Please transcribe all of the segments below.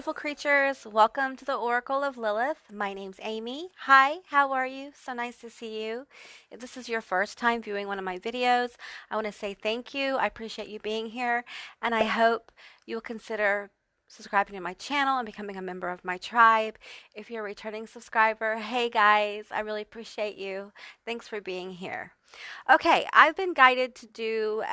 beautiful creatures. Welcome to the Oracle of Lilith. My name's Amy. Hi, how are you? So nice to see you. If this is your first time viewing one of my videos, I want to say thank you. I appreciate you being here, and I hope you will consider subscribing to my channel and becoming a member of my tribe. If you're a returning subscriber, hey guys, I really appreciate you. Thanks for being here. Okay, I've been guided to do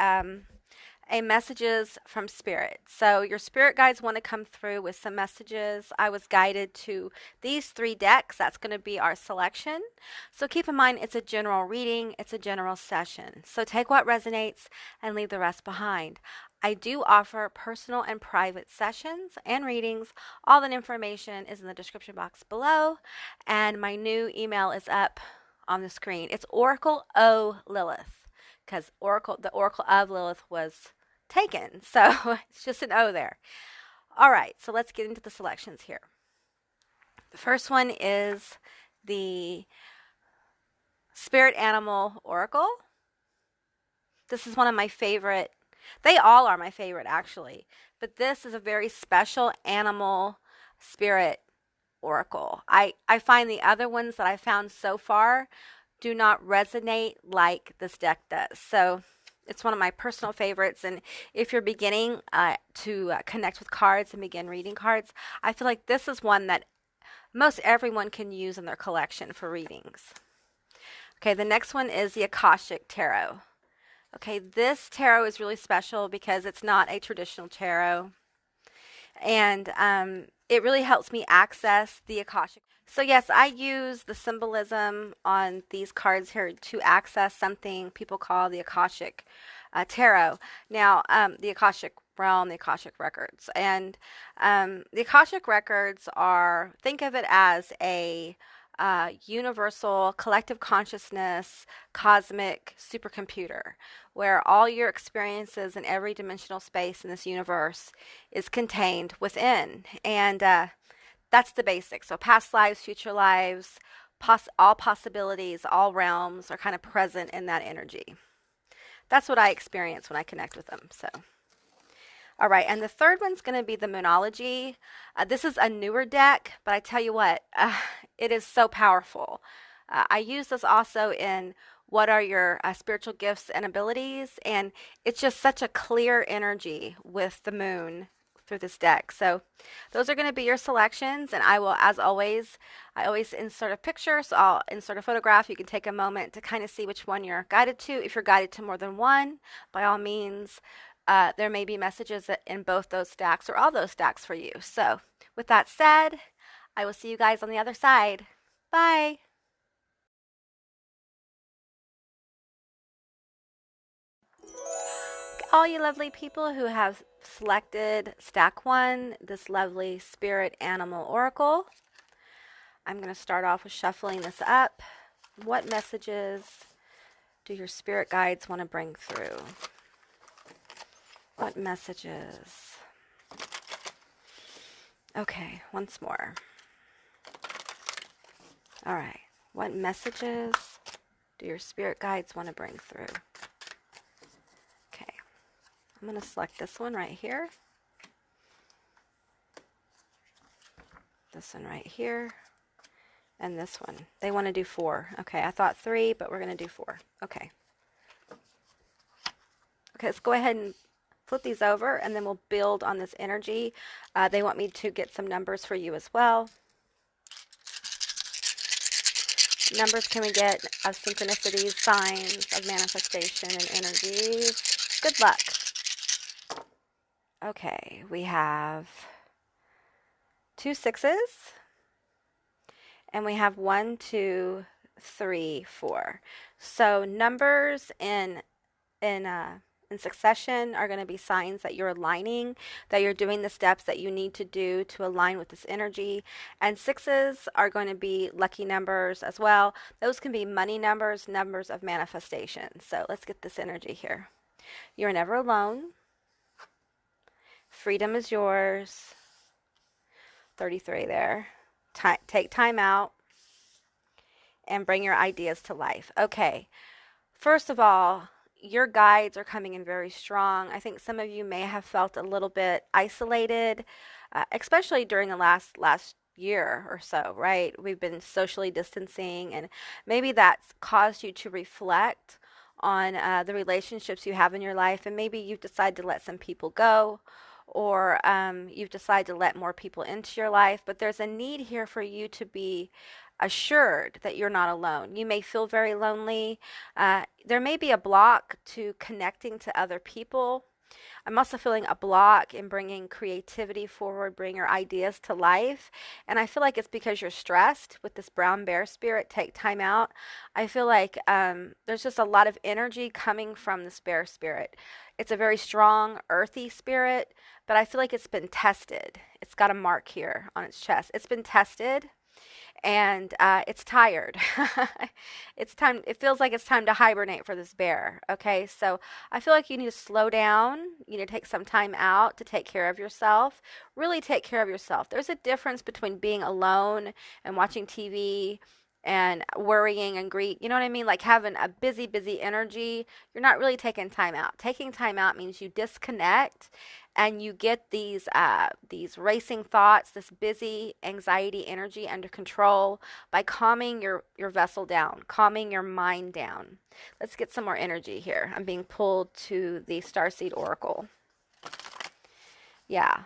a messages from spirit. So your spirit guides want to come through with some messages. I was guided to these 3 decks. That's going to be our selection. So keep in mind it's a general reading, it's a general session. So take what resonates and leave the rest behind. I do offer personal and private sessions and readings. All that information is in the description box below, and my new email is up on the screen. It's Oracle O Lilith, because the Oracle of Lilith was taken, so it's just an O there. All right, so let's get into the selections here. The first one is the Spirit Animal Oracle. This is one of my favorite. They all are my favorite, actually, but this is a very special animal spirit oracle. I find the other ones that I found so far do not resonate like this deck does. So it's one of my personal favorites, and if you're beginning to connect with cards and begin reading cards, I feel like this is one that most everyone can use in their collection for readings. Okay, the next one is the Akashic Tarot. Okay, this tarot is really special because it's not a traditional tarot, and it really helps me access the Akashic. So yes, I use the symbolism on these cards here to access something people call the Akashic Tarot. Now, the Akashic realm, the Akashic records. And the Akashic records are, think of it as a universal collective consciousness cosmic supercomputer, where all your experiences in every dimensional space in this universe is contained within. And that's the basics. So past lives, future lives, all possibilities, all realms are kind of present in that energy. That's what I experience when I connect with them. So, all right, and the third one's going to be the Moonology. This is a newer deck, but I tell you what, it is so powerful. I use this also in what are your spiritual gifts and abilities, and it's just such a clear energy with the moon through this deck. So those are going to be your selections, and I will, as always, I always insert a picture, so I'll insert a photograph. You can take a moment to kind of see which one you're guided to. If you're guided to more than one, by all means, there may be messages in both those stacks or all those stacks for you. So with that said, I will see you guys on the other side. Bye. All you lovely people who have selected stack 1, this lovely Spirit Animal Oracle, I'm going to start off with shuffling this up. What messages do your spirit guides want to bring through? What messages? Okay, once more. All right, what messages do your spirit guides want to bring through? Okay, I'm going to select this one right here. This one right here. And this one. They want to do 4. Okay, I thought 3, but we're going to do 4. Okay. Okay, let's go ahead and flip these over, and then we'll build on this energy. They want me to get some numbers for you as well. Numbers can we get of synchronicities, signs of manifestation, and energies? Good luck. Okay, we have 2 6s. And we have 1, 2, 3, 4. So numbers in succession are going to be signs that you're aligning, that you're doing the steps that you need to do to align with this energy. And 6s are going to be lucky numbers as well. Those can be money numbers, numbers of manifestation. So let's get this energy here. You're never alone. Freedom is yours. 33 there. Take time out and bring your ideas to life. Okay, first of all, your guides are coming in very strong. I think some of you may have felt a little bit isolated especially during the last year or so, right? We've been socially distancing, and maybe that's caused you to reflect on the relationships you have in your life, and maybe you've decided to let some people go, or you've decided to let more people into your life. But there's a need here for you to be assured that you're not alone. You may feel very lonely. There may be a block to connecting to other people. I'm also feeling a block in bringing creativity forward, bring your ideas to life. And I feel like it's because you're stressed with this brown bear spirit. Take time out. I feel like there's just a lot of energy coming from this bear spirit. It's a very strong, earthy spirit, but I feel like it's been tested. It's got a mark here on its chest. It's been tested, and it's tired. It's time. It feels like it's time to hibernate for this bear. Okay, so I feel like you need to slow down. You need to take some time out to take care of yourself. Really take care of yourself. There's a difference between being alone and watching TV and worrying and grief. You know what I mean? Like having a busy energy. You're not really taking time out. Taking time out means you disconnect and you get these racing thoughts, this busy anxiety energy under control by calming your vessel down, calming your mind down. Let's get some more energy here. I'm being pulled to the Starseed Oracle. Yeah.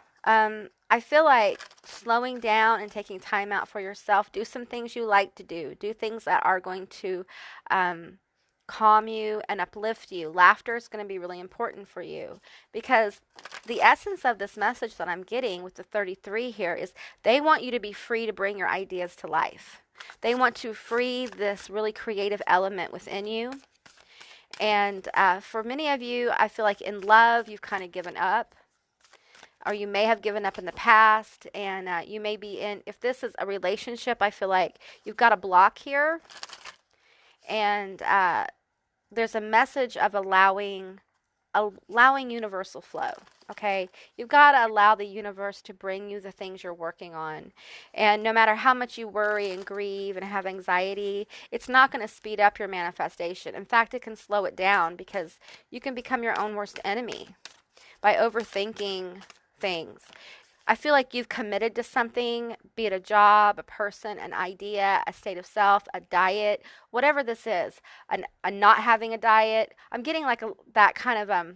I feel like slowing down and taking time out for yourself. Do some things you like to do. Do things that are going to calm you and uplift you. Laughter is going to be really important for you, because the essence of this message that I'm getting with the 33 here is they want you to be free to bring your ideas to life. They want to free this really creative element within you. And for many of you, I feel like in love, you've kind of given up, or you may have given up in the past, and you may be in, if this is a relationship, I feel like you've got a block here, and there's a message of allowing universal flow. Okay, you've got to allow the universe to bring you the things you're working on, and no matter how much you worry and grieve and have anxiety, it's not going to speed up your manifestation. In fact, it can slow it down, because you can become your own worst enemy by overthinking things. I feel like you've committed to something, be it a job, a person, an idea, a state of self, a diet, whatever this is, a not having a diet. I'm getting like that kind of,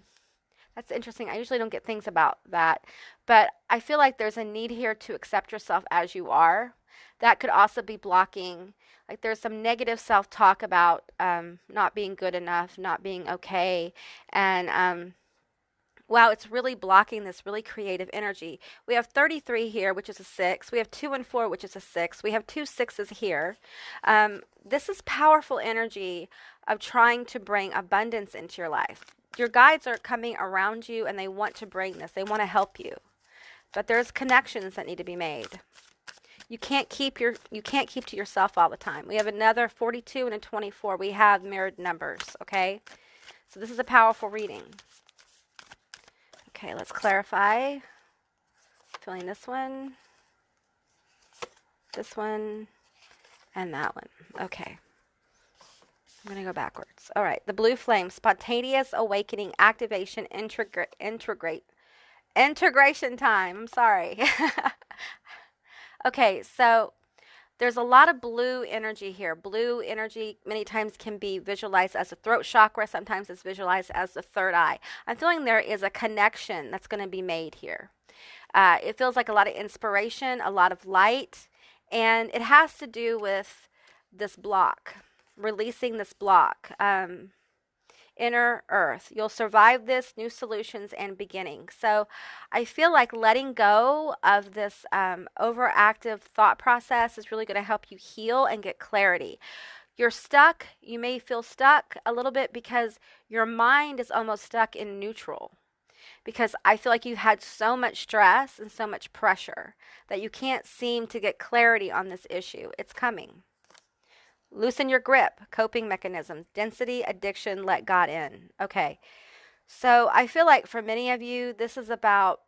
that's interesting. I usually don't get things about that, but I feel like there's a need here to accept yourself as you are. That could also be blocking, like there's some negative self-talk about not being good enough, not being okay, and wow, it's really blocking this really creative energy. We have 33 here, which is a 6. We have 2 and 4, which is a 6. We have 2 6s here. This is powerful energy of trying to bring abundance into your life. Your guides are coming around you, and they want to bring this. They want to help you. But there's connections that need to be made. You can't keep to yourself all the time. We have another 42 and a 24. We have mirrored numbers, okay? So this is a powerful reading. Okay, let's clarify. Feeling this one, and that one. Okay. I'm going to go backwards. All right. The blue flame, spontaneous awakening, activation, integration time. I'm sorry. Okay, so there's a lot of blue energy here. Blue energy many times can be visualized as the throat chakra. Sometimes it's visualized as the third eye. I'm feeling there is a connection that's going to be made here. It feels like a lot of inspiration, a lot of light, and it has to do with this block, releasing this block. Inner earth. You'll survive this, new solutions and beginnings. So I feel like letting go of this overactive thought process is really going to help you heal and get clarity. You're stuck. You may feel stuck a little bit because your mind is almost stuck in neutral. Because I feel like you've had so much stress and so much pressure that you can't seem to get clarity on this issue. It's coming. Loosen your grip, coping mechanisms, density, addiction, let God in. Okay. So I feel like for many of you, this is about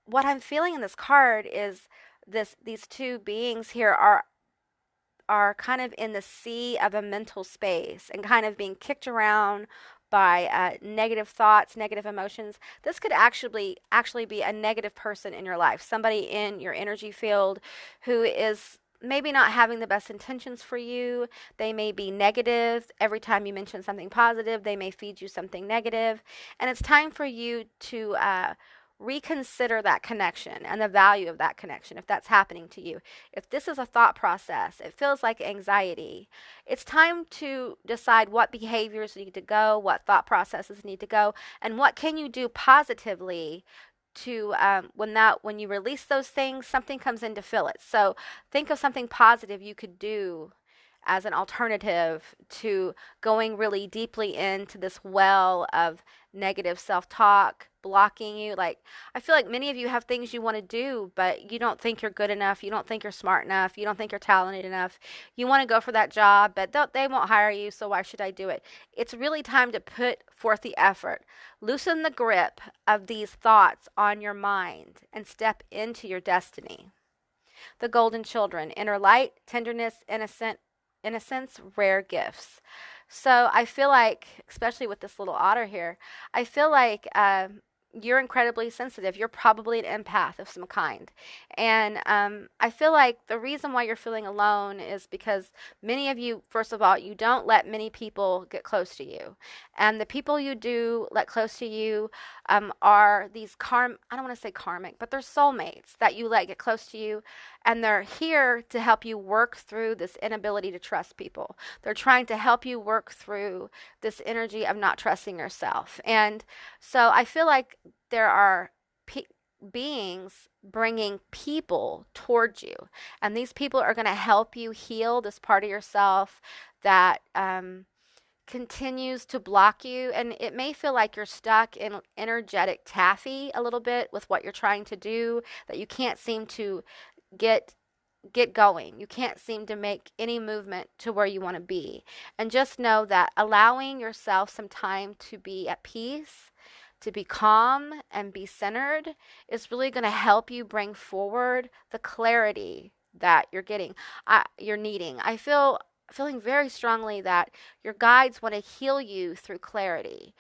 what I'm feeling in this card is these two beings here are kind of in the sea of a mental space and kind of being kicked around, by negative thoughts, negative emotions. This could actually be a negative person in your life, somebody in your energy field who is maybe not having the best intentions for you. They may be negative. Every time you mention something positive, they may feed you something negative. And it's time for you to reconsider that connection and the value of that connection if that's happening to you. If this is a thought process, it feels like anxiety, it's time to decide what behaviors need to go, what thought processes need to go, and what can you do positively to when you release those things, something comes in to fill it. So think of something positive you could do as an alternative to going really deeply into this well of negative self-talk blocking you. Like, I feel like many of you have things you want to do, but you don't think you're good enough, you don't think you're smart enough, you don't think you're talented enough. You want to go for that job, but they won't hire you, so why should I do it? It's really time to put forth the effort. Loosen the grip of these thoughts on your mind and step into your destiny. The golden children, inner light, tenderness, innocence, rare gifts. So I feel like, especially with this little otter here, I feel like you're incredibly sensitive. You're probably an empath of some kind. And I feel like the reason why you're feeling alone is because many of you, first of all, you don't let many people get close to you. And the people you do let close to you are these I don't want to say karmic, but they're soulmates that you let get close to you. And they're here to help you work through this inability to trust people. They're trying to help you work through this energy of not trusting yourself. And so I feel like there are beings bringing people towards you. And these people are going to help you heal this part of yourself that continues to block you. And it may feel like you're stuck in energetic taffy a little bit with what you're trying to do, that you can't seem to get going. You can't seem to make any movement to where you want to be. And just know that allowing yourself some time to be at peace, to be calm and be centered is really going to help you bring forward the clarity that you're needing. Feeling very strongly that your guides want to heal you through clarity.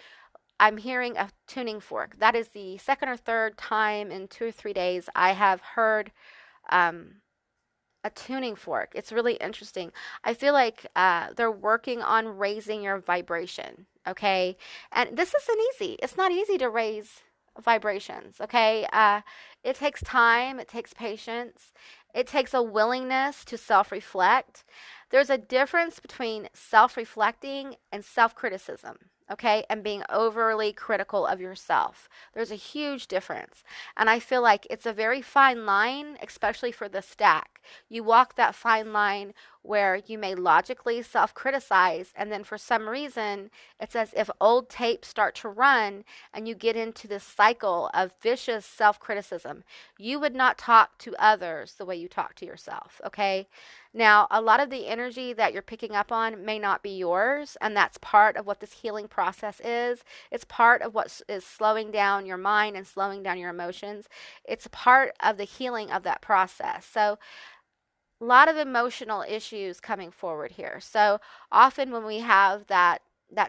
I'm hearing a tuning fork. That is the second or third time in 2 or 3 days I have heard a tuning fork. It's really interesting. I feel like they're working on raising your vibration, okay? And this isn't easy. It's not easy to raise vibrations, okay? It takes time, it takes patience, it takes a willingness to self-reflect. There's a difference between self-reflecting and self-criticism, okay, and being overly critical of yourself. There's a huge difference. And I feel like it's a very fine line, especially for the stack. You walk that fine line where you may logically self-criticize, and then for some reason, it's as if old tapes start to run and you get into this cycle of vicious self-criticism. You would not talk to others the way you talk to yourself, okay? Now, a lot of the energy that you're picking up on may not be yours, and that's part of what this healing process is. It's part of what is slowing down your mind and slowing down your emotions. It's part of the healing of that process. So, a lot of emotional issues coming forward here. So, often when we have that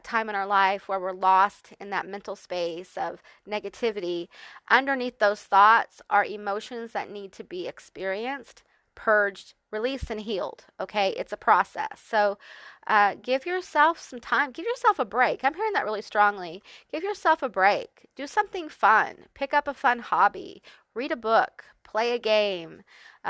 time in our life where we're lost in that mental space of negativity, underneath those thoughts are emotions that need to be experienced, purged, released, and healed. Okay, it's a process. So give yourself some time. Give yourself a break. I'm hearing that really strongly. Give yourself a break. Do something fun. Pick up a fun hobby. Read a book. Play a game.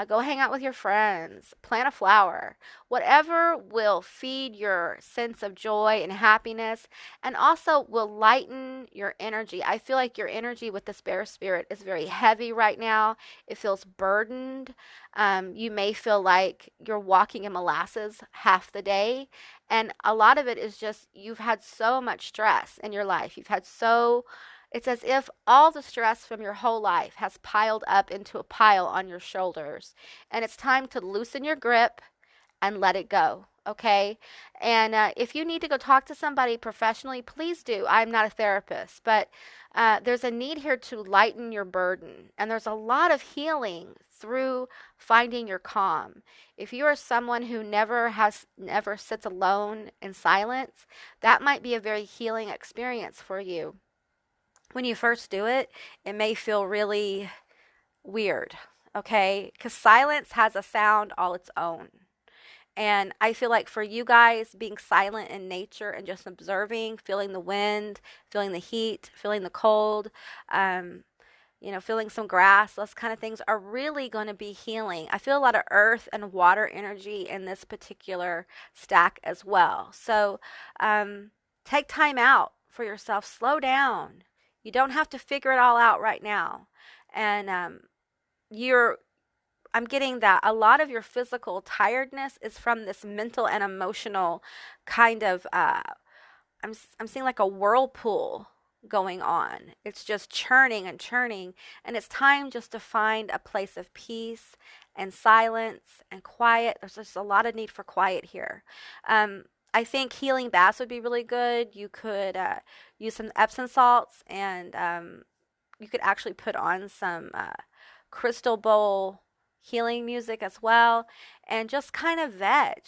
Go hang out with your friends. Plant a flower. Whatever will feed your sense of joy and happiness, and also will lighten your energy. I feel like your energy with this bear spirit is very heavy right now. It feels burdened. You may feel like you're walking in molasses half the day. And a lot of it is just you've had so much stress in your life. It's as if all the stress from your whole life has piled up into a pile on your shoulders. And it's time to loosen your grip and let it go. okay? And if you need to go talk to somebody professionally, please do. I'm not a therapist, but there's a need here to lighten your burden. And there's a lot of healing through finding your calm. If you are someone who never sits alone in silence, that might be a very healing experience for you. When you first do it, it may feel really weird, okay? Because silence has a sound all its own. And I feel like for you guys, being silent in nature and just observing, feeling the wind, feeling the heat, feeling the cold, um, feeling some grass, those kind of things are really going to be healing. I feel a lot of earth and water energy in this particular stack as well. So take time out for yourself, slow down. You don't have to figure it all out right now. And you're I'm getting that a lot of your physical tiredness is from this mental and emotional kind of I'm seeing like a whirlpool going on. It's just churning and churning, and it's time just to find a place of peace and silence and quiet. There's just a lot of need for quiet here. I think healing baths would be really good. You could use some Epsom salts, and you could actually put on some crystal bowl healing music as well, and just kind of veg.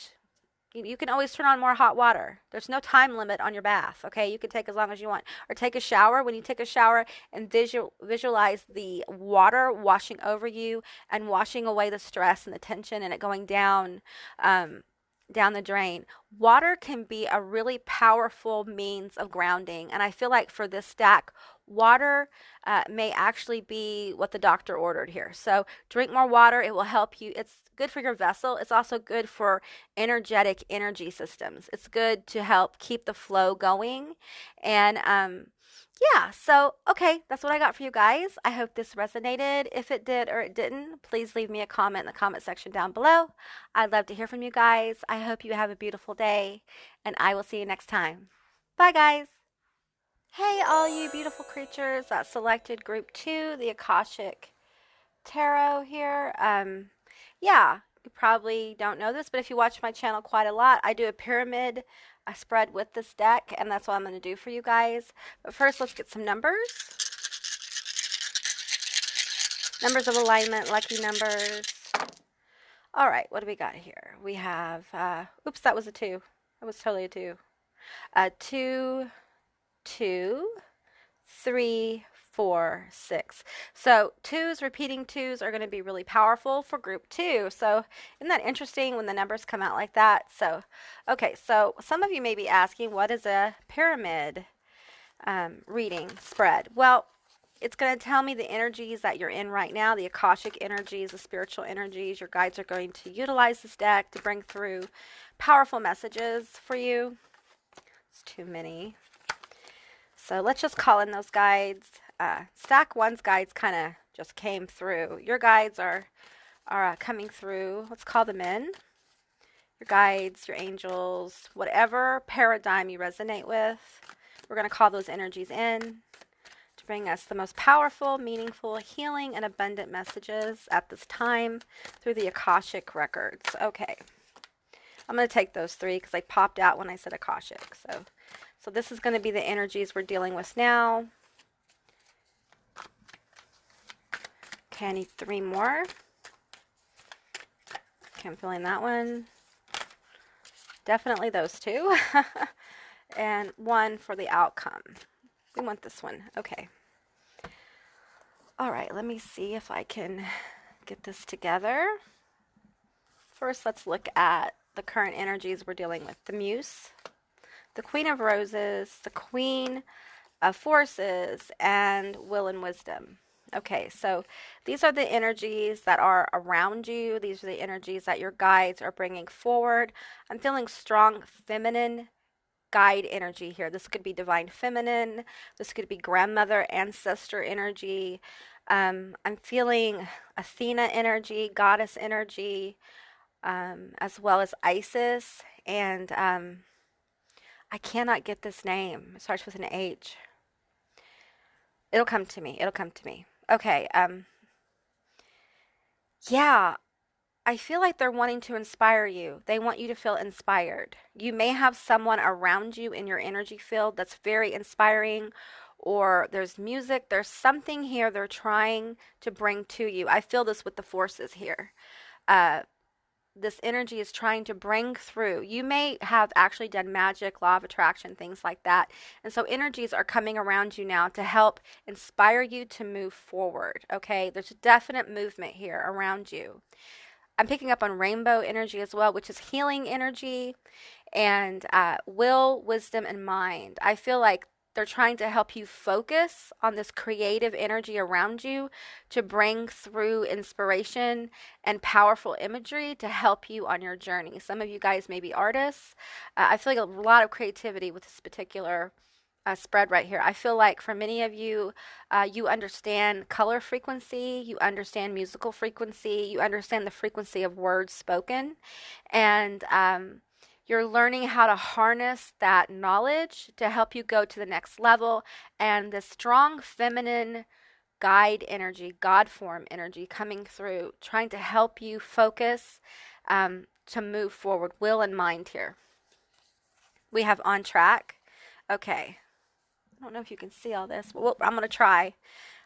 You can always turn on more hot water. There's no time limit on your bath, okay? You can take as long as you want. Or take a shower. When you take a shower, and visualize the water washing over you and washing away the stress and the tension, and it going down the drain. Water can be a really powerful means of grounding. And I feel like for this stack, water may actually be what the doctor ordered here. So drink more water. It will help you. It's good for your vessel. It's also good for energy systems. It's good to help keep the flow going. And yeah, so okay, that's what I got for you guys. I hope this resonated. If it did or it didn't, please leave me a comment in the comment section down below. I'd love to hear from you guys. I hope you have a beautiful day, and I will see you next time. Bye, guys. Hey, all you beautiful creatures that selected group 2, the Akashic Tarot here. Yeah, you probably don't know this, but if you watch my channel quite a lot, I do a pyramid spread with this deck, and that's what I'm going to do for you guys. But first, let's get some numbers. Numbers of alignment, lucky numbers. All right, what do we got here? We have, oops, that was a 2. That was totally a 2. 2, 2, 3, 4, 6. So repeating twos are going to be really powerful for group 2. So isn't that interesting when the numbers come out like that? So, okay, so some of you may be asking, what is a pyramid reading spread? Well, it's going to tell me the energies that you're in right now, the Akashic energies, the spiritual energies. Your guides are going to utilize this deck to bring through powerful messages for you. It's too many. So let's just call in those guides. Stack 1's guides kind of just came through. Your guides are coming through. Let's call them in. Your guides, your angels, whatever paradigm you resonate with, we're going to call those energies in to bring us the most powerful, meaningful, healing, and abundant messages at this time through the Akashic records. Okay. I'm going to take those 3 because they popped out when I said Akashic. So this is going to be the energies we're dealing with now. Okay, I need 3 more. Okay, I'm feeling that one. Definitely those 2. And 1 for the outcome. We want this one. Okay. All right, let me see if I can get this together. First, let's look at the current energies we're dealing with. The Muse, the Queen of Roses, the Queen of Forces, and Will and Wisdom. Okay, so these are the energies that are around you. These are the energies that your guides are bringing forward. I'm feeling strong feminine guide energy here. This could be divine feminine. This could be grandmother, ancestor energy. I'm feeling Athena energy, goddess energy, as well as Isis. And I cannot get this name. It starts with an H. It'll come to me. It'll come to me. Okay. Yeah. I feel like they're wanting to inspire you. They want you to feel inspired. You may have someone around you in your energy field that's very inspiring, or there's music, there's something here they're trying to bring to you. I feel this with the forces here. Uh, this energy is trying to bring through. You may have actually done magic, law of attraction, things like that. And so energies are coming around you now to help inspire you to move forward. Okay. There's a definite movement here around you. I'm picking up on rainbow energy as well, which is healing energy and will, wisdom, and mind. I feel like they're trying to help you focus on this creative energy around you to bring through inspiration and powerful imagery to help you on your journey. Some of you guys may be artists. I feel like a lot of creativity with this particular spread right here. I feel like for many of you, you understand color frequency, you understand musical frequency, you understand the frequency of words spoken, and you're learning how to harness that knowledge to help you go to the next level. And the strong feminine guide energy, God form energy coming through, trying to help you focus to move forward. Will and mind here. We have on track. Okay. I don't know if you can see all this. Well, I'm going to try.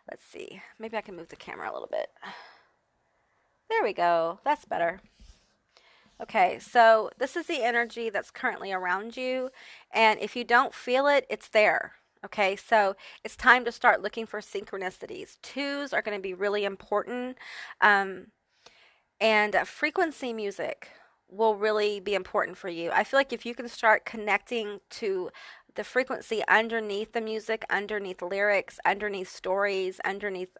Let's see. Maybe I can move the camera a little bit. There we go. That's better. Okay, so this is the energy that's currently around you. And if you don't feel it, it's there. Okay, so it's time to start looking for synchronicities. Twos are going to be really important. And frequency music will really be important for you. I feel like if you can start connecting to the frequency underneath the music, underneath lyrics, underneath stories, underneath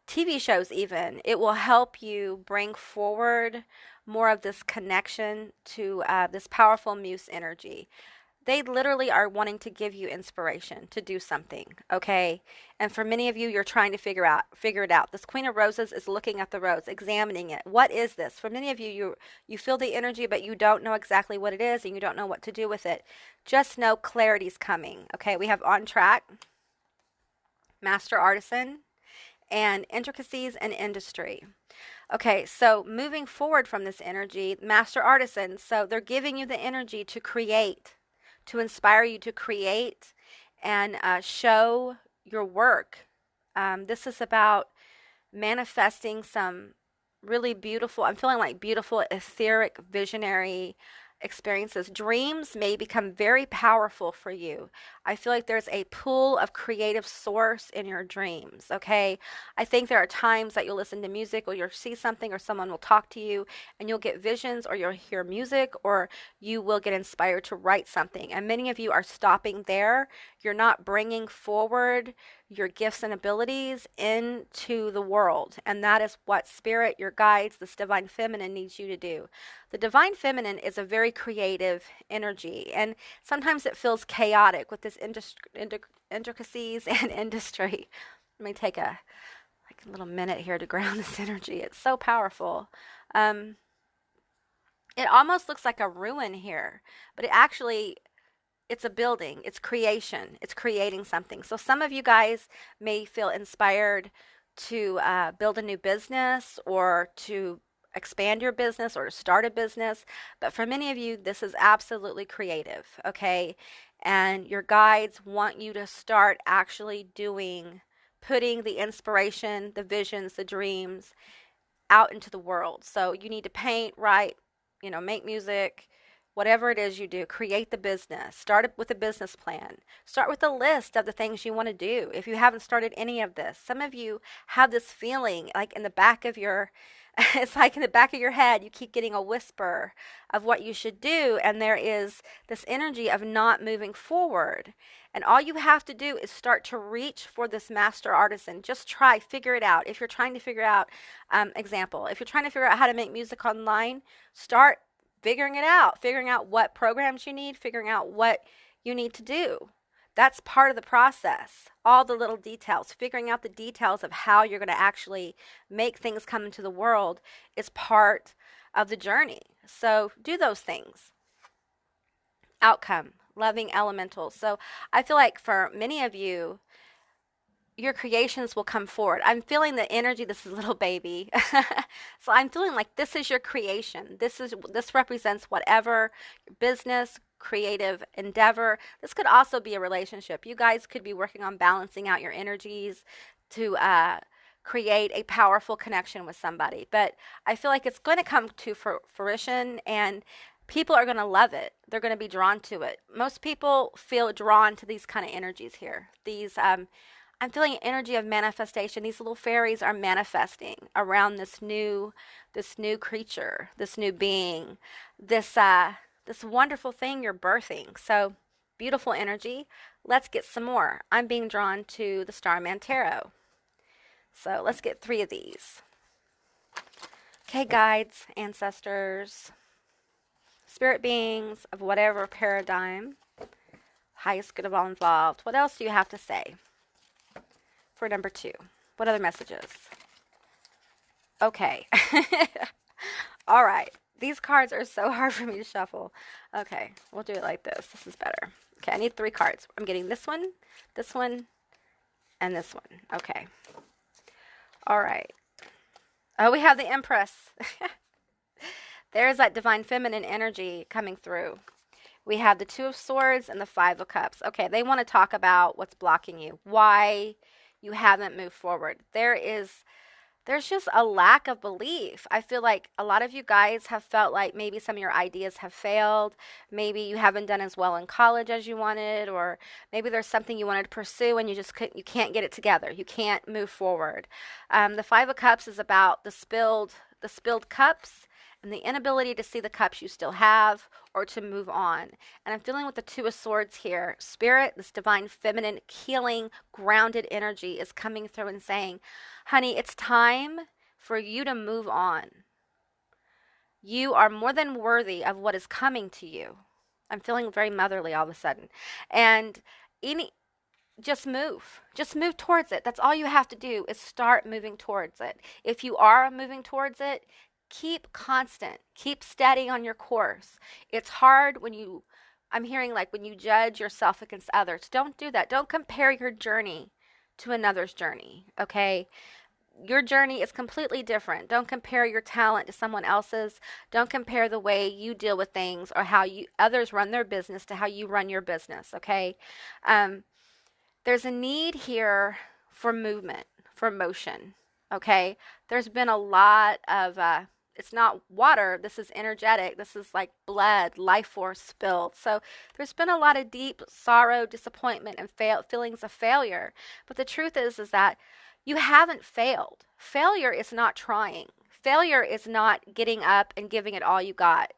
TV shows even, it will help you bring forward more of this connection to this powerful muse energy. They literally are wanting to give you inspiration to do something, okay? And for many of you, you're trying to figure it out. This Queen of Roses is looking at the rose, examining it. What is this? For many of you, you feel the energy, but you don't know exactly what it is, and you don't know what to do with it. Just know clarity's coming, okay? We have on track, master artisan, and intricacies and industry. Okay, so moving forward from this energy, master artisan, so they're giving you the energy to create, to inspire you to create and show your work. This is about manifesting some really beautiful, I'm feeling like beautiful, etheric, visionary experiences. Dreams may become very powerful for you. I feel like there's a pool of creative source in your dreams, okay? I think there are times that you'll listen to music or you'll see something or someone will talk to you and you'll get visions or you'll hear music or you will get inspired to write something. And many of you are stopping there. You're not bringing forward your gifts and abilities into the world. And that is what spirit, your guides, this divine feminine needs you to do. The divine feminine is a very creative energy, and sometimes it feels chaotic with this intricacies and industry. Let me take a little minute here to ground this energy. It's so powerful. It almost looks like a ruin here, but it's a building, it's creation, it's creating something. So some of you guys may feel inspired to build a new business or to expand your business or to start a business. But for many of you, this is absolutely creative, okay? And your guides want you to start actually putting the inspiration, the visions, the dreams out into the world. So you need to paint, write, make music, whatever it is you do, create the business. Start with a business plan. Start with a list of the things you want to do. If you haven't started any of this, some of you have this feeling like in the back of your it's like in the back of your head, you keep getting a whisper of what you should do, and there is this energy of not moving forward. And all you have to do is start to reach for this master artisan. Just figure it out. If you're trying to figure out, if you're trying to figure out how to make music online, start figuring out what programs you need, figuring out what you need to do. That's part of the process. All the little details, figuring out the details of how you're going to actually make things come into the world is part of the journey. So do those things. Outcome, loving elementals. So I feel like for many of you, your creations will come forward. I'm feeling the energy. This is little baby. So I'm feeling like this is your creation. This represents whatever business, creative endeavor. This could also be a relationship. You guys could be working on balancing out your energies to create a powerful connection with somebody. But I feel like it's going to come to fruition, and people are going to love it. They're going to be drawn to it. Most people feel drawn to these kind of energies here. I'm feeling an energy of manifestation. These little fairies are manifesting around this new creature, this new being, this wonderful thing you're birthing. So beautiful energy. Let's get some more. I'm being drawn to the Starman Tarot. So let's get 3 of these. Okay, guides, ancestors, spirit beings of whatever paradigm, highest good of all involved. What else do you have to say for number 2? What other messages? Okay. All right. These cards are so hard for me to shuffle. Okay, we'll do it like this. This is better. Okay, I need 3 cards. I'm getting this one, and this one. Okay. All right. Oh, we have the Empress. There's that divine feminine energy coming through. We have the 2 of Swords and the 5 of Cups. Okay, they want to talk about what's blocking you, why you haven't moved forward. There's just a lack of belief. I feel like a lot of you guys have felt like maybe some of your ideas have failed. Maybe you haven't done as well in college as you wanted, or maybe there's something you wanted to pursue and you can't get it together. You can't move forward. The 5 of Cups is about the spilled cups and the inability to see the cups you still have or to move on. And I'm feeling with the 2 of Swords here. Spirit, this divine feminine, healing, grounded energy is coming through and saying, honey, it's time for you to move on. You are more than worthy of what is coming to you. I'm feeling very motherly all of a sudden. And just move. Just move towards it. That's all you have to do is start moving towards it. If you are moving towards it, keep constant. Keep steady on your course. It's hard I'm hearing like when you judge yourself against others. Don't do that. Don't compare your journey to another's journey, okay? Your journey is completely different. Don't compare your talent to someone else's. Don't compare the way you deal with things or how others run their business to how you run your business, okay? There's a need here for movement, for motion, okay? There's been a lot of, it's not water, this is energetic, this is like blood, life force spilled. So there's been a lot of deep sorrow, disappointment, and feelings of failure. But the truth is that you haven't failed. Failure is not trying. Failure is not getting up and giving it all you got.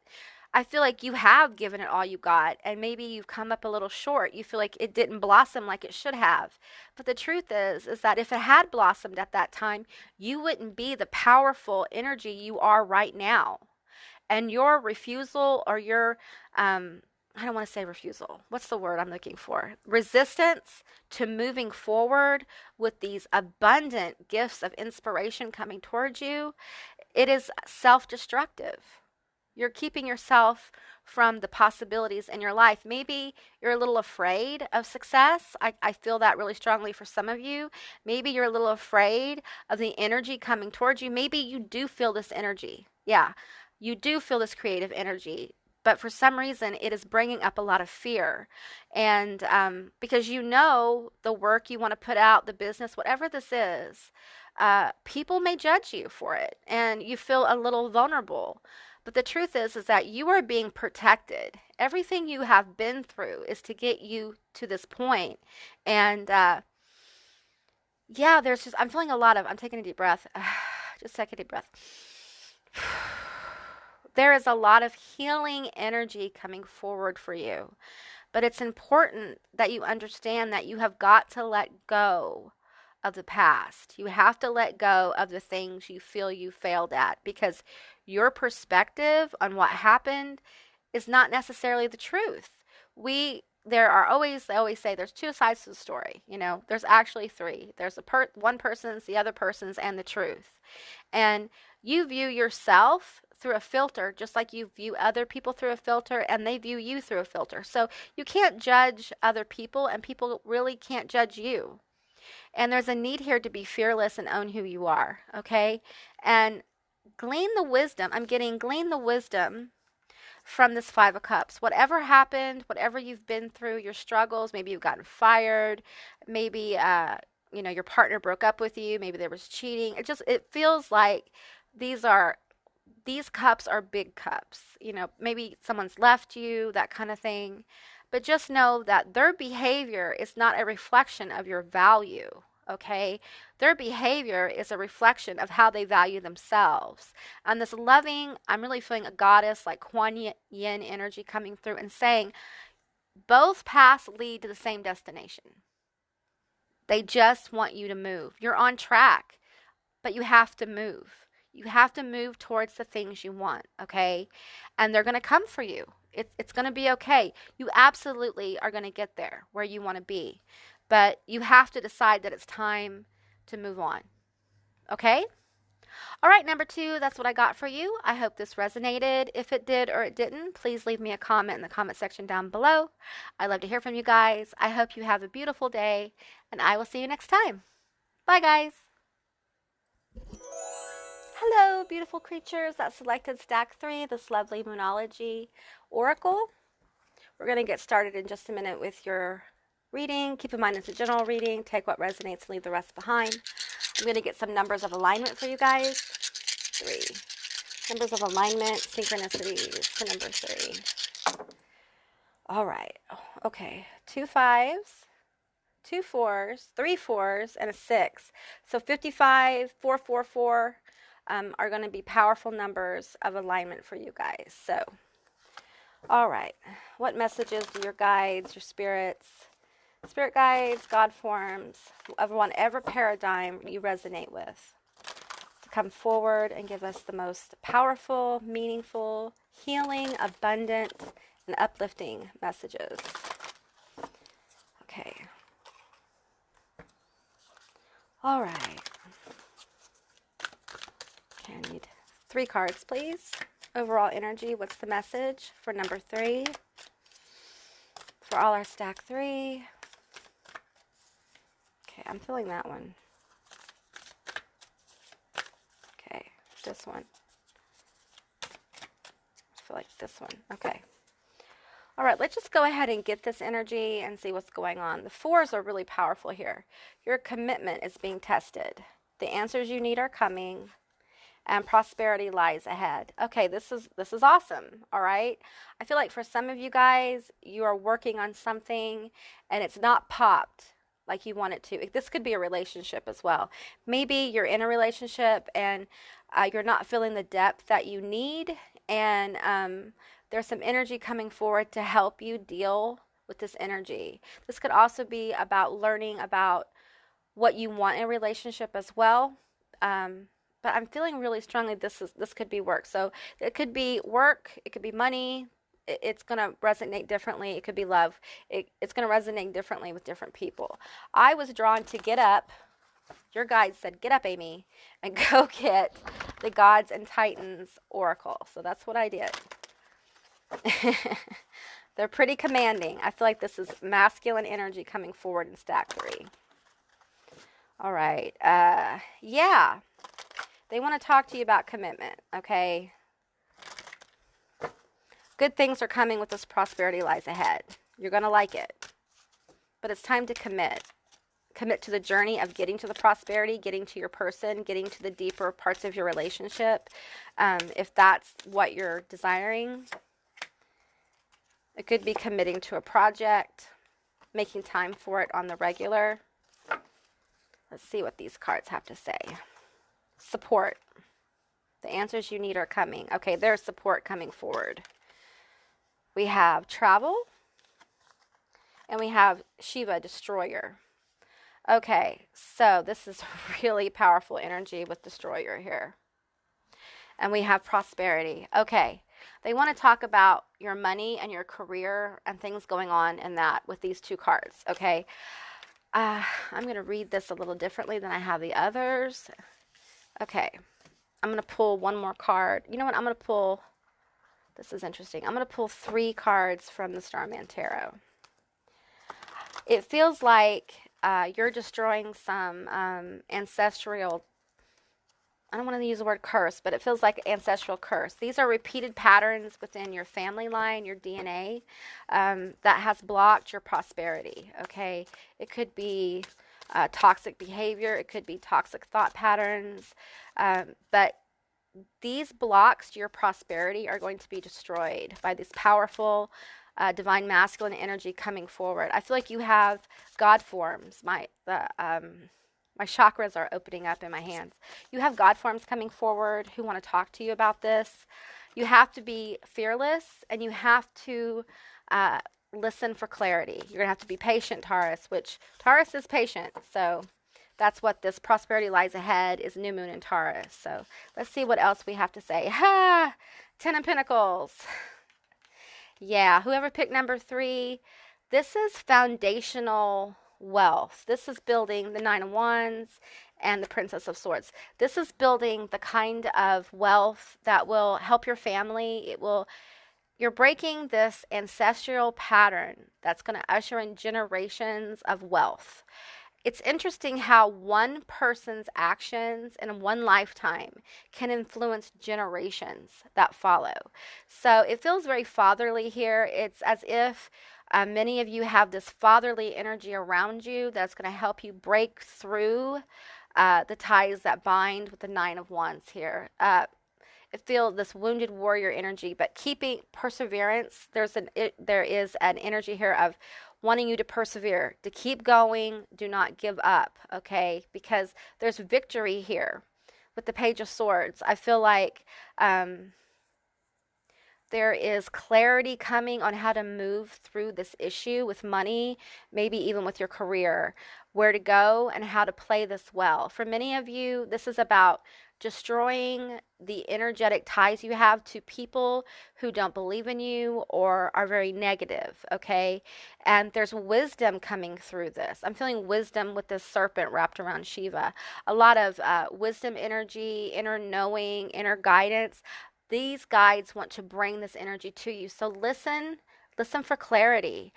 I feel like you have given it all you got, and maybe you've come up a little short. You feel like it didn't blossom like it should have. But the truth is that if it had blossomed at that time, you wouldn't be the powerful energy you are right now. And your refusal or your, I don't want to say refusal. What's the word I'm looking for? Resistance to moving forward with these abundant gifts of inspiration coming towards you, it is self-destructive. You're keeping yourself from the possibilities in your life. Maybe you're a little afraid of success. I feel that really strongly for some of you. Maybe you're a little afraid of the energy coming towards you. Maybe you do feel this energy. Yeah, you do feel this creative energy. But for some reason, it is bringing up a lot of fear. And because you know the work you want to put out, the business, whatever this is, people may judge you for it. And you feel a little vulnerable. But the truth is that you are being protected. Everything you have been through is to get you to this point. And yeah, I'm feeling I'm taking a deep breath. Just take a deep breath. There is a lot of healing energy coming forward for you. But it's important that you understand that you have got to let go of the past. You have to let go of the things you feel you failed at, because your perspective on what happened is not necessarily the truth. They always say there's 2 sides to the story. There's actually 3. There's one person's, the other person's, and the truth. And you view yourself through a filter, just like you view other people through a filter, and they view you through a filter. So you can't judge other people, and people really can't judge you. And there's a need here to be fearless and own who you are, okay? And glean the wisdom. I'm getting glean the wisdom from this Five of Cups. Whatever happened, whatever you've been through, your struggles, maybe you've gotten fired, maybe you know, your partner broke up with you, maybe there was cheating. It feels like these cups are big cups. You know, maybe someone's left you, that kind of thing. But just know that their behavior is not a reflection of your value, okay? Their behavior is a reflection of how they value themselves. And this loving, I'm really feeling a goddess like Kuan Yin energy coming through and saying both paths lead to the same destination. They just want you to move. You're on track, but you have to move. You have to move towards the things you want, okay? And they're going to come for you. It's going to be okay. You absolutely are going to get there where you want to be. But you have to decide that it's time to move on, okay? All right, number 2, that's what I got for you. I hope this resonated. If it did or it didn't, please leave me a comment in the comment section down below. I love to hear from you guys. I hope you have a beautiful day, and I will see you next time. Bye, guys. Hello, beautiful creatures that selected stack 3, this lovely Moonology Oracle. We're going to get started in just a minute with your reading. Keep in mind it's a general reading. Take what resonates and leave the rest behind. I'm going to get some numbers of alignment for you guys. 3. Numbers of alignment, synchronicities for number 3. All right. Okay. 2 5s. 2 4s, 3 4s, and a 6. So 55, 4 4 4 are going to be powerful numbers of alignment for you guys. So, all right. What messages do your guides, your spirits, spirit guides, God forms, of whatever paradigm you resonate with, to come forward and give us the most powerful, meaningful, healing, abundant, and uplifting messages? Okay. All right. Okay, I need 3 cards, please. Overall energy, what's the message for number 3? For all our stack 3. Okay, I'm feeling that one. Okay, this one. I feel like this one. Okay. All right, let's just go ahead and get this energy and see what's going on. The 4s are really powerful here. Your commitment is being tested. The answers you need are coming, and prosperity lies ahead. Okay, this is awesome, all right? I feel like for some of you guys, you are working on something, and it's not popped like you want it to. This could be a relationship as well. Maybe you're in a relationship, and you're not feeling the depth that you need, and there's some energy coming forward to help you deal with this energy. This could also be about learning about what you want in a relationship as well. But I'm feeling really strongly this could be work. So it could be work, it could be money. It's going to resonate differently. It could be love. It's going to resonate differently with different people. I was drawn to get up. Your guide said, get up, Amy, and go get the Gods and Titans Oracle. So that's what I did. They're pretty commanding. I feel like this is masculine energy coming forward in stack 3. All right. Yeah. They want to talk to you about commitment, okay? Good things are coming with this prosperity lies ahead. You're going to like it. But it's time to commit. Commit to the journey of getting to the prosperity, getting to your person, getting to the deeper parts of your relationship. If that's what you're desiring. It could be committing to a project, making time for it on the regular. Let's see what these cards have to say. Support. The answers you need are coming. Okay, there's support coming forward. We have travel. And we have Shiva, Destroyer. Okay, so this is really powerful energy with Destroyer here. And we have prosperity. Okay, they want to talk about your money and your career and things going on in that with these 2 cards, okay? I'm going to read this a little differently than I have the others. Okay, I'm going to pull one more card. You know what? I'm going to pull, this is interesting. I'm going to pull 3 cards from the Starman Tarot. It feels like you're destroying some ancestral, I don't want to use the word curse, but it feels like ancestral curse. These are repeated patterns within your family line, your DNA, that has blocked your prosperity, okay? It could be toxic behavior. It could be toxic thought patterns. But these blocks to your prosperity are going to be destroyed by this powerful divine masculine energy coming forward. I feel like you have God forms. My chakras are opening up in my hands. You have God forms coming forward who want to talk to you about this. You have to be fearless, and you have to listen for clarity. You're going to have to be patient, Taurus, which Taurus is patient. So that's what this prosperity lies ahead is new moon in Taurus. So let's see what else we have to say. Ha! 10 of Pentacles. Yeah, whoever picked number 3, this is foundational wealth. This is building the 9 of Wands and the Princess of Swords. This is building the kind of wealth that will help your family. You're breaking this ancestral pattern that's going to usher in generations of wealth. It's interesting how one person's actions in one lifetime can influence generations that follow. So it feels very fatherly here. It's as if many of you have this fatherly energy around you that's going to help you break through the ties that bind with the 9 of Wands here. It feels this wounded warrior energy, but keeping perseverance. There is an energy here of wanting you to persevere, to keep going, do not give up, okay? Because there's victory here with the Page of Swords. I feel like there is clarity coming on how to move through this issue with money, maybe even with your career, where to go and how to play this well. For many of you, this is about destroying the energetic ties you have to people who don't believe in you or are very negative, okay? And there's wisdom coming through this. I'm feeling wisdom with this serpent wrapped around Shiva. A lot of wisdom energy, inner knowing, inner guidance. These guides want to bring this energy to you. So listen for clarity.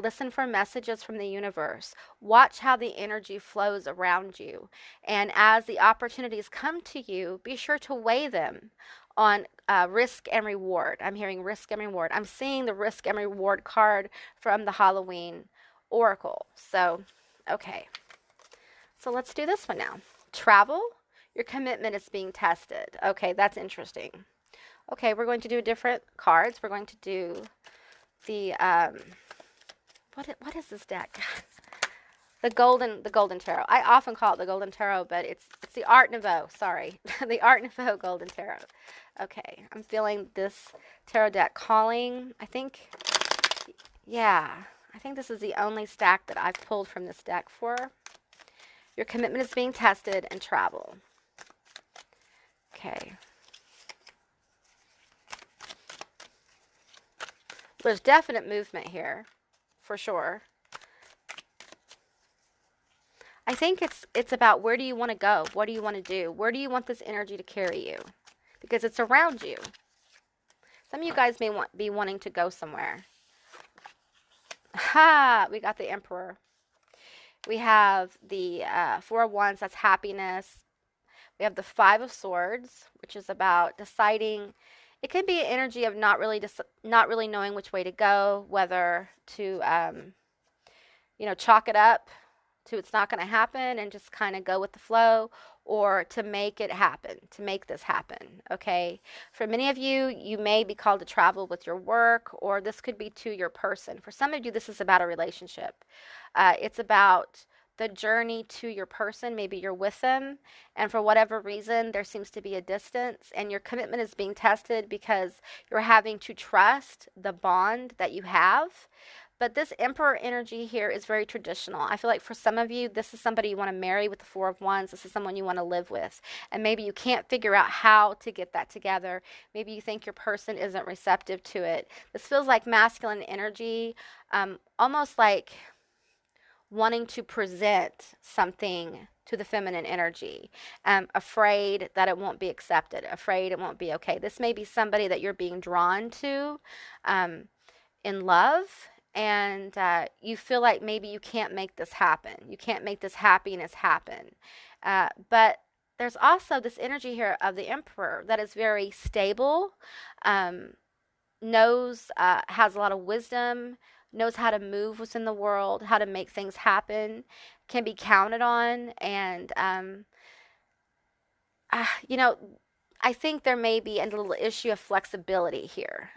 Listen for messages from the universe. Watch how the energy flows around you. And as the opportunities come to you, be sure to weigh them on risk and reward. I'm hearing risk and reward. I'm seeing the risk and reward card from the Halloween Oracle. So, okay. So let's do this one now. Travel. Your commitment is being tested. Okay, that's interesting. Okay, we're going to do different cards. We're going to do the what is this deck? the golden tarot. I often call it the golden tarot, but it's the Art Nouveau. Sorry, the Art Nouveau golden tarot. Okay, I'm feeling this tarot deck calling. I think this is the only stack that I've pulled from this deck for. Your commitment is being tested and travel. Okay. There's definite movement here, for sure. I think it's about where do you want to go? What do you want to do? Where do you want this energy to carry you? Because it's around you. Some of you guys may be wanting to go somewhere. Ha! We got the Emperor. We have the 4 of Wands, that's happiness. We have the 5 of Swords, which is about deciding. It could be an energy of not really knowing which way to go, whether to, chalk it up to it's not going to happen and just kind of go with the flow, or to make it happen, to make this happen, okay? For many of you, you may be called to travel with your work, or this could be to your person. For some of you, this is about a relationship. It's about the journey to your person. Maybe you're with them, and for whatever reason, there seems to be a distance, and your commitment is being tested because you're having to trust the bond that you have. But this Emperor energy here is very traditional. I feel like for some of you, this is somebody you want to marry with the 4 of Wands. This is someone you want to live with. And maybe you can't figure out how to get that together. Maybe you think your person isn't receptive to it. This feels like masculine energy, almost like wanting to present something to the feminine energy, afraid that it won't be accepted, afraid it won't be okay. This may be somebody that you're being drawn to in love, and you feel like maybe you can't make this happen. You can't make this happiness happen. But there's also this energy here of the Emperor that is very stable, um, knows, has a lot of wisdom, knows how to move within the world, how to make things happen, can be counted on, and you know, I think there may be a little issue of flexibility here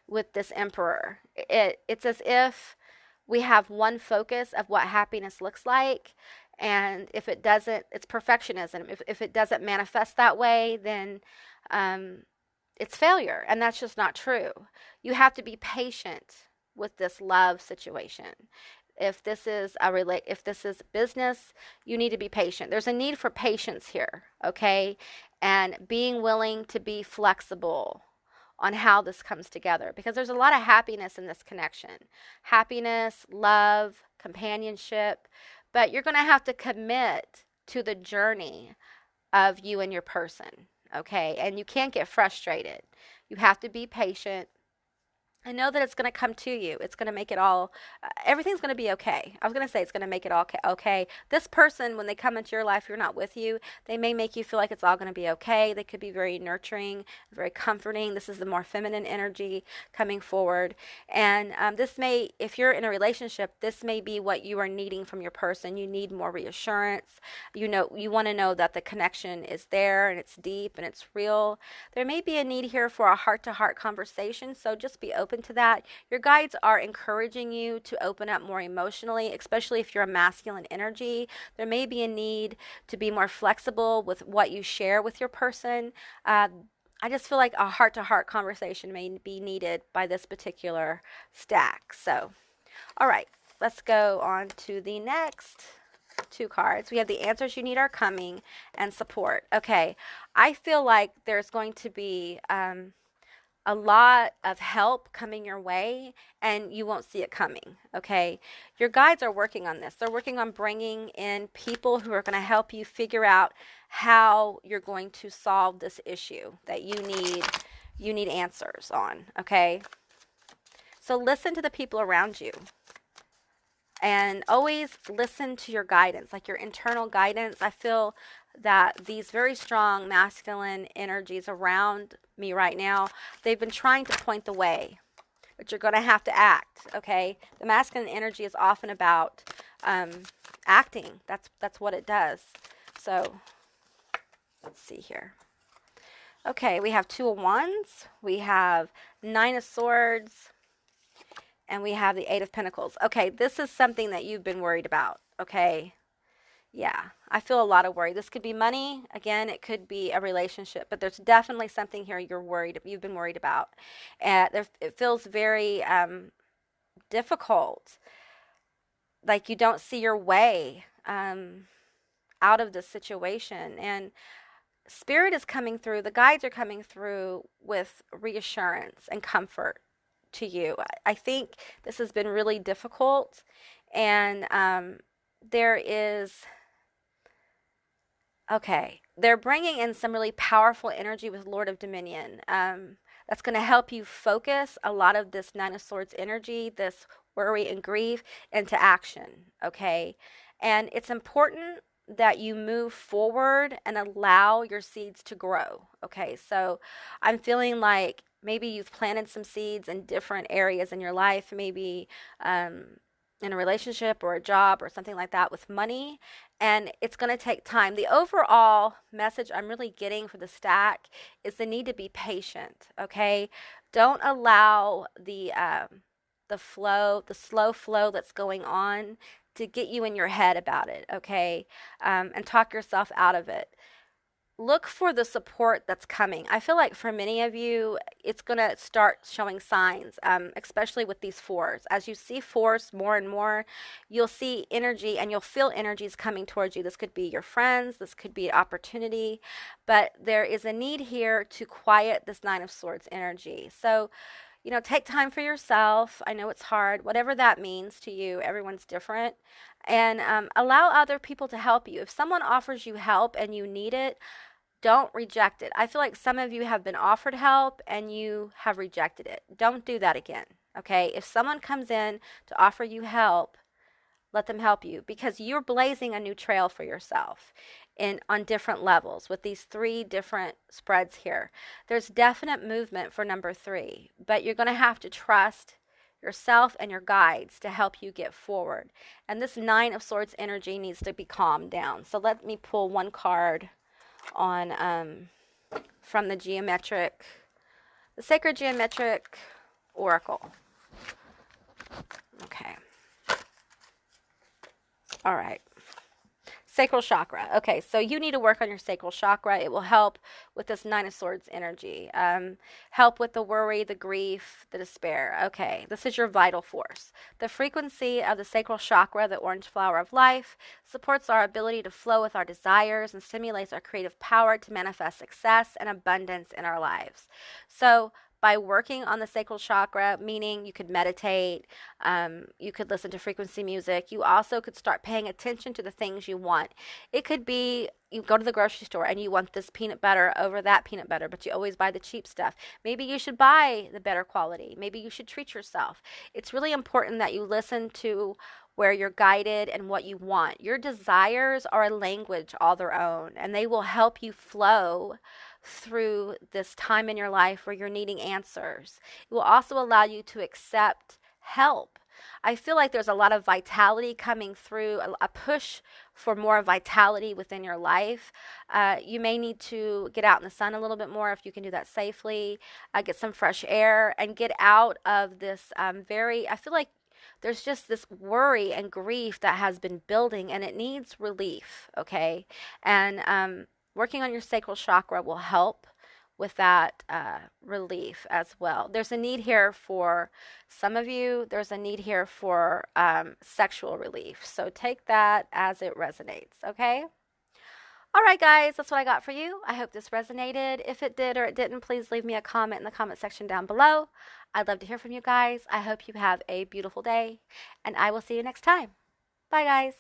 with this Emperor. It's as if we have one focus of what happiness looks like, and if it doesn't, it's perfectionism. If it doesn't manifest that way, then um, it's failure, and that's just not true. You have to be patient with this love situation. If this is if this is business, you need to be patient. There's a need for patience here, okay? And being willing to be flexible on how this comes together, because there's a lot of happiness in this connection. Happiness, love, companionship, but you're going to have to commit to the journey of you and your person, okay? And you can't get frustrated. You have to be patient. I know that it's going to come to you. It's going to make it all, everything's going to be okay. I was going to say it's going to make it all okay. This person, when they come into your life, you're not with you, they may make you feel like it's all going to be okay. They could be very nurturing, very comforting. This is the more feminine energy coming forward. And this may, if you're in a relationship, this may be what you are needing from your person. You need more reassurance. You know, you want to know that the connection is there and it's deep and it's real. There may be a need here for a heart-to-heart conversation, so just be open to that. Your guides are encouraging you to open up more emotionally, especially if you're a masculine energy. There may be a need to be more flexible with what you share with your person. I just feel like a heart-to-heart conversation may be needed by this particular stack. So, all right, let's go on to the next two cards. We have the answers you need are coming and support. Okay, I feel like there's going to be a lot of help coming your way and you won't see it coming, okay? Your guides are working on this. They're working on bringing in people who are going to help you figure out how you're going to solve this issue that you need answers on, okay? So listen to the people around you. And always listen to your guidance, like your internal guidance. I feel that these very strong masculine energies around me right now, they've been trying to point the way, but you're going to have to act, okay? The masculine energy is often about acting. That's what it does. So let's see here. Okay, we have Two of Wands. We have Nine of Swords. And we have the Eight of Pentacles. Okay, this is something that you've been worried about, okay? Yeah, I feel a lot of worry. This could be money. Again, it could be a relationship. But there's definitely something here you've been worried about. It feels very difficult. Like you don't see your way out of this situation. And Spirit is coming through. The guides are coming through with reassurance and comfort to you. I think this has been really difficult, and there is, okay, they're bringing in some really powerful energy with Lord of Dominion. That's going to help you focus a lot of this Nine of Swords energy, this worry and grief, into action, okay? And it's important that you move forward and allow your seeds to grow, okay? So I'm feeling like maybe you've planted some seeds in different areas in your life, maybe in a relationship or a job or something like that with money, and it's going to take time. The overall message I'm really getting for the stack is the need to be patient, okay? Don't allow the slow flow that's going on to get you in your head about it, okay? And talk yourself out of it. Look for the support that's coming. I feel like for many of you, it's going to start showing signs, especially with these fours. As you see fours more and more, you'll see energy and you'll feel energies coming towards you. This could be your friends. This could be an opportunity. But there is a need here to quiet this Nine of Swords energy. So, you know, take time for yourself. I know it's hard. Whatever that means to you, everyone's different. And allow other people to help you. If someone offers you help and you need it, don't reject it. I feel like some of you have been offered help and you have rejected it. Don't do that again, Okay, if someone comes in to offer you help, let them help you, because you're blazing a new trail for yourself in on different levels with these 3 different spreads here. There's definite movement for number 3, but you're going to have to trust yourself and your guides to help you get forward. And this 9 of Swords energy needs to be calmed down. So let me pull one card on from the Sacred Geometric Oracle. Okay. All right. Sacral chakra. Okay, so you need to work on your sacral chakra. It will help with this 9 of Swords energy. Help with the worry, the grief, the despair. Okay, this is your vital force. The frequency of the sacral chakra, the orange flower of life, supports our ability to flow with our desires and stimulates our creative power to manifest success and abundance in our lives. So, by working on the sacral chakra, meaning you could meditate, you could listen to frequency music. You also could start paying attention to the things you want. It could be you go to the grocery store and you want this peanut butter over that peanut butter, but you always buy the cheap stuff. Maybe you should buy the better quality. Maybe you should treat yourself. It's really important that you listen to where you're guided and what you want. Your desires are a language all their own, and they will help you flow through this time in your life where you're needing answers. It will also allow you to accept help. I feel like there's a lot of vitality coming through, a push for more vitality within your life. You may need to get out in the sun a little bit more if you can do that safely, get some fresh air, and get out of this I feel like there's just this worry and grief that has been building and it needs relief, okay? And working on your sacral chakra will help with that relief as well. There's a need here for some of you, there's a need here for sexual relief. So take that as it resonates, okay? All right, guys, that's what I got for you. I hope this resonated. If it did or it didn't, please leave me a comment in the comment section down below. I'd love to hear from you guys. I hope you have a beautiful day, and I will see you next time. Bye, guys.